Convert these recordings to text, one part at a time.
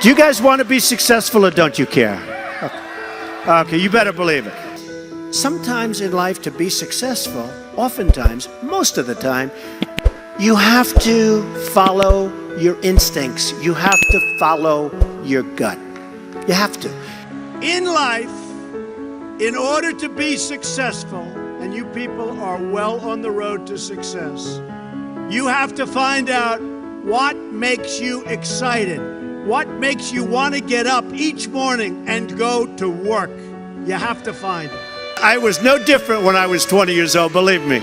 Do you guys want to be successful or don't you care? Okay, you better believe it. Sometimes in life to be successful, oftentimes, most of the time, you have to follow your instincts. You have to follow your gut. You have to. In life, in order to be successful, and you people are well on the road to success, you have to find out what makes you excited, what makes you want to get up each morning and go to work. You have to find it. I was no different when I was 20 years old, believe me.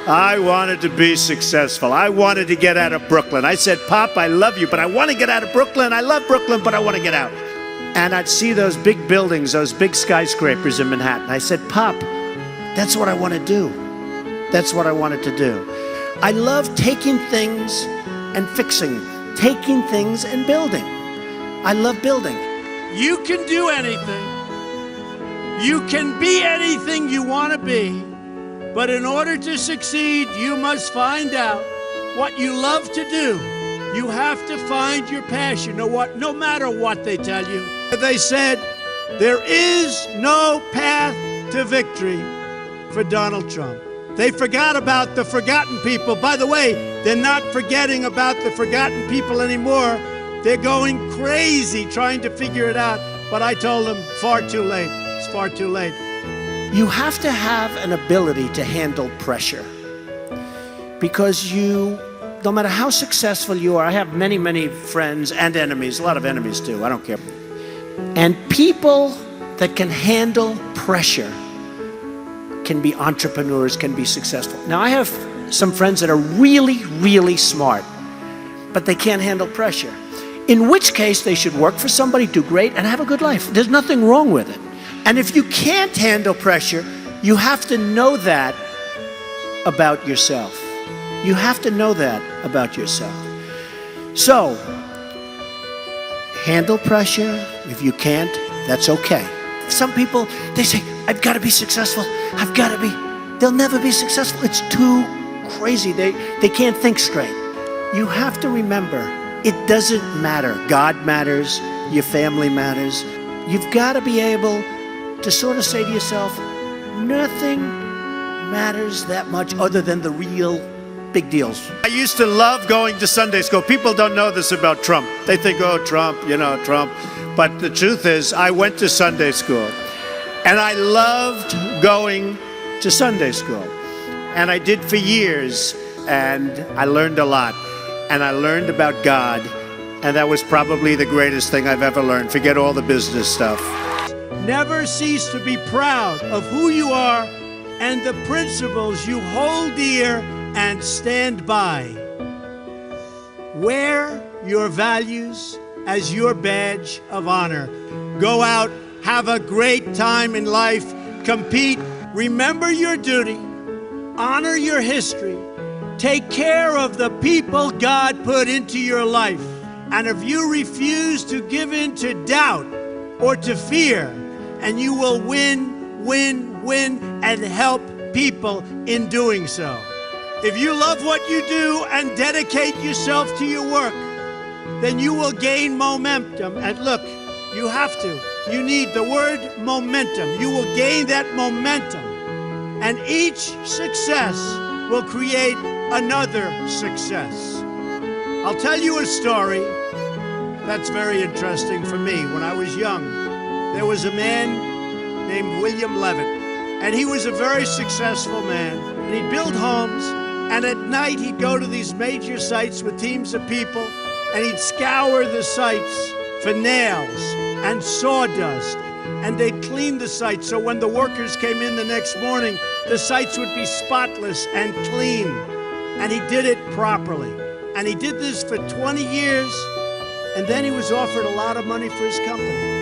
I wanted to be successful. I wanted to get out of Brooklyn. I said, Pop, I love you, but I want to get out of Brooklyn. I love Brooklyn, but I want to get out. And I'd see those big buildings, those big skyscrapers in Manhattan. I said, Pop, that's what I want to do. That's what I wanted to do. I love taking things and fixing, taking things and building. I love building. You can do anything. You can be anything you want to be. But in order to succeed, you must find out what you love to do. You have to find your passion, no matter what they tell you. They said, there is no path to victory for Donald Trump. They forgot about the forgotten people. By the way, they're not forgetting about the forgotten people anymore. They're going crazy trying to figure it out. But I told them, far too late. It's far too late. You have to have an ability to handle pressure, because no matter how successful you are, I have many, many friends and enemies, a lot of enemies too, I don't care. And people that can handle pressure can be entrepreneurs, can be successful. Now, I have some friends that are really, really smart, but they can't handle pressure, in which case they should work for somebody, do great, and have a good life. There's nothing wrong with it. And if you can't handle pressure, you have to know that about yourself. You have to know that about yourself. So, handle pressure. If you can't, that's okay. Some people, they say, I've got to be successful. I've got to be. They'll never be successful. It's too crazy. They can't think straight. You have to remember, it doesn't matter. God matters. Your family matters. You've got to be able to sort of say to yourself, nothing matters that much other than the real big deals. I used to love going to Sunday school. People don't know this about Trump. They think, oh, Trump, Trump. But the truth is, I went to Sunday school, and I loved going to Sunday school. And I did for years, and I learned a lot. And I learned about God, and that was probably the greatest thing I've ever learned. Forget all the business stuff. Never cease to be proud of who you are and the principles you hold dear and stand by. Wear your values as your badge of honor. Go out, have a great time in life, compete, remember your duty, honor your history, take care of the people God put into your life. And if you refuse to give in to doubt or to fear, and you will win, win, win, and help people in doing so. If you love what you do and dedicate yourself to your work, then you will gain momentum. And look, you have to. You need the word momentum. You will gain that momentum. And each success will create another success. I'll tell you a story that's very interesting for me. When I was young, there was a man named William Levitt, and he was a very successful man. And he'd build homes, and at night he'd go to these major sites with teams of people, and he'd scour the sites for nails and sawdust, and they'd clean the sites so when the workers came in the next morning, the sites would be spotless and clean. And he did it properly. And he did this for 20 years, and then he was offered a lot of money for his company.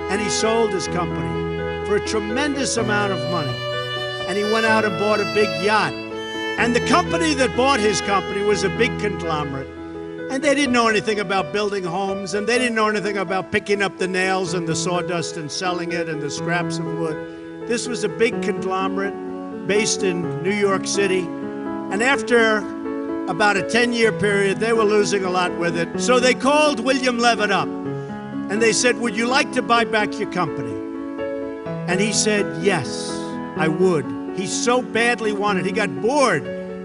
And he sold his company for a tremendous amount of money. And he went out and bought a big yacht. And the company that bought his company was a big conglomerate. And they didn't know anything about building homes, and they didn't know anything about picking up the nails and the sawdust and selling it and the scraps of wood. This was a big conglomerate based in New York City. And after about a 10-year period. They were losing a lot with it. So they called William Levitt up and they said, would you like to buy back your company? And he said, yes, I would. He so badly wanted. He got bored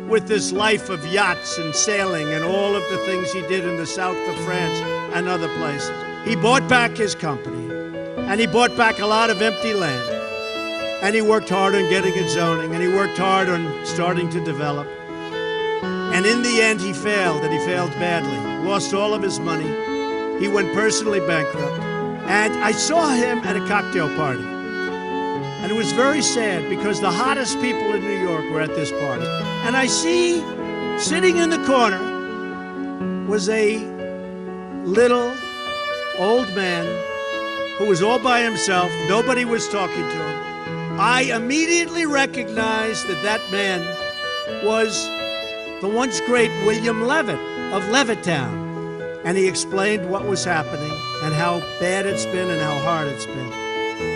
with this life of yachts and sailing and all of the things he did in the south of France and other places. He bought back his company, and he bought back a lot of empty land. And he worked hard on getting it zoning, and he worked hard on starting to develop. And in the end, he failed, and he failed badly. Lost all of his money. He went personally bankrupt. And I saw him at a cocktail party. And it was very sad because the hottest people in New York were at this party. And I see, sitting in the corner, was a little old man who was all by himself. Nobody was talking to him. I immediately recognized that that man was the once great William Levitt of Levittown. And he explained what was happening and how bad it's been and how hard it's been.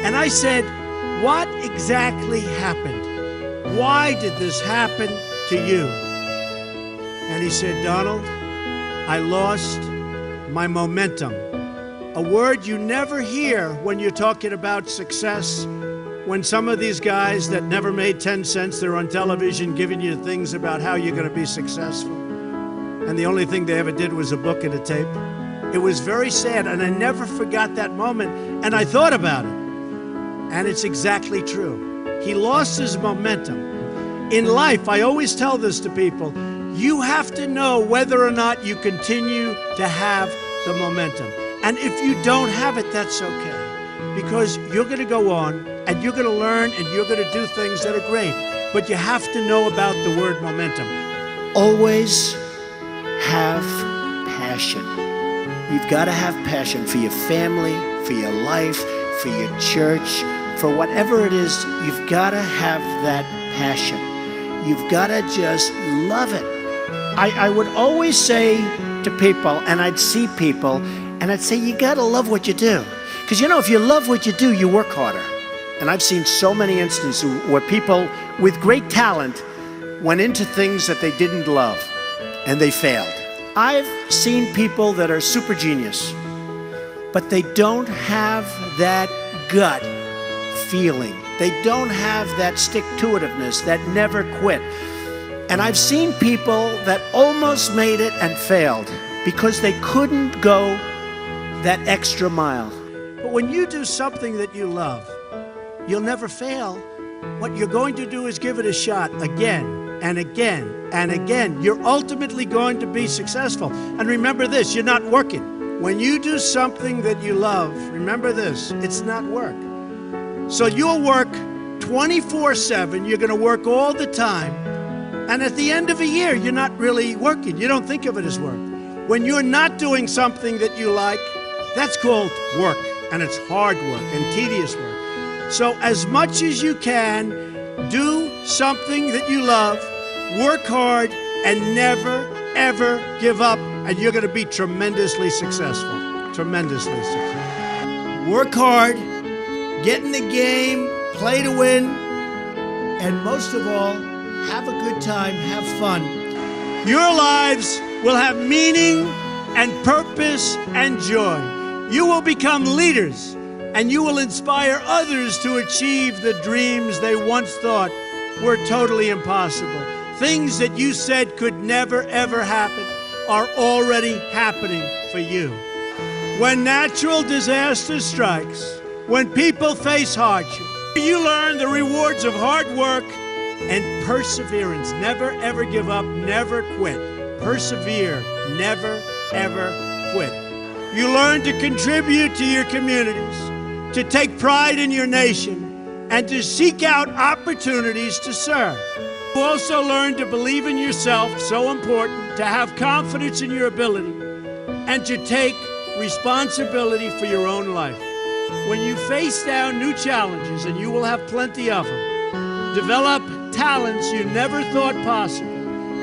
And I said, what exactly happened? Why did this happen to you? And he said, Donald, I lost my momentum. A word you never hear when you're talking about success. When some of these guys that never made 10 cents, they're on television giving you things about how you're going to be successful. And the only thing they ever did was a book and a tape. It was very sad, and I never forgot that moment. And I thought about it. And it's exactly true. He lost his momentum. In life, I always tell this to people, you have to know whether or not you continue to have the momentum. And if you don't have it, that's okay. Because you're going to go on, and you're going to learn, and you're going to do things that are great. But you have to know about the word momentum. Always have passion. You've got to have passion for your family, for your life, for your church, for whatever it is. You've got to have that passion. You've got to just love it. I would always say to people, and I'd see people, and I'd say, you got to love what you do. Because, you know, if you love what you do, you work harder. And I've seen so many instances where people with great talent went into things that they didn't love, and they failed. I've seen people that are super genius, but they don't have that gut feeling. They don't have that stick-to-itiveness, that never quit. And I've seen people that almost made it and failed because they couldn't go that extra mile. But when you do something that you love, you'll never fail. What you're going to do is give it a shot again and again and again. You're ultimately going to be successful. And remember this, you're not working. When you do something that you love, remember this, it's not work. So you'll work 24/7, you're going to work all the time, and at the end of a year, you're not really working. You don't think of it as work. When you're not doing something that you like, that's called work, and it's hard work and tedious work. So as much as you can, do something that you love, work hard, and never, ever give up, and you're going to be tremendously successful. Tremendously successful. Work hard, get in the game, play to win, and most of all, have a good time, have fun. Your lives will have meaning and purpose and joy. You will become leaders, and you will inspire others to achieve the dreams they once thought were totally impossible. Things that you said could never, ever happen are already happening for you. When natural disaster strikes, when people face hardship, you learn the rewards of hard work and perseverance. Never, ever give up, never quit. Persevere, never, ever quit. You learn to contribute to your communities, to take pride in your nation, and to seek out opportunities to serve. You also learn to believe in yourself, so important, to have confidence in your ability, and to take responsibility for your own life. When you face down new challenges, and you will have plenty of them, develop talents you never thought possible.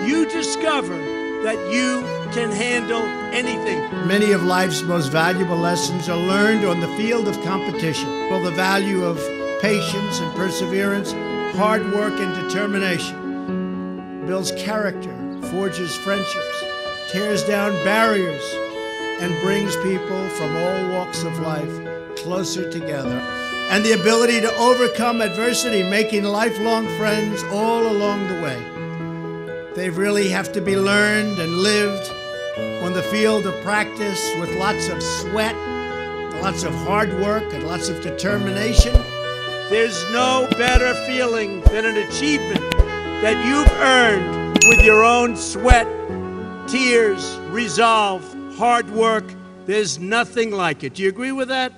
You discover that you can handle anything. Many of life's most valuable lessons are learned on the field of competition. Well, the value of patience and perseverance, hard work and determination builds character, forges friendships, tears down barriers, and brings people from all walks of life closer together. And the ability to overcome adversity, making lifelong friends all along the way. They really have to be learned and lived on the field of practice with lots of sweat, lots of hard work, and lots of determination. There's no better feeling than an achievement that you've earned with your own sweat, tears, resolve, hard work. There's nothing like it. Do you agree with that?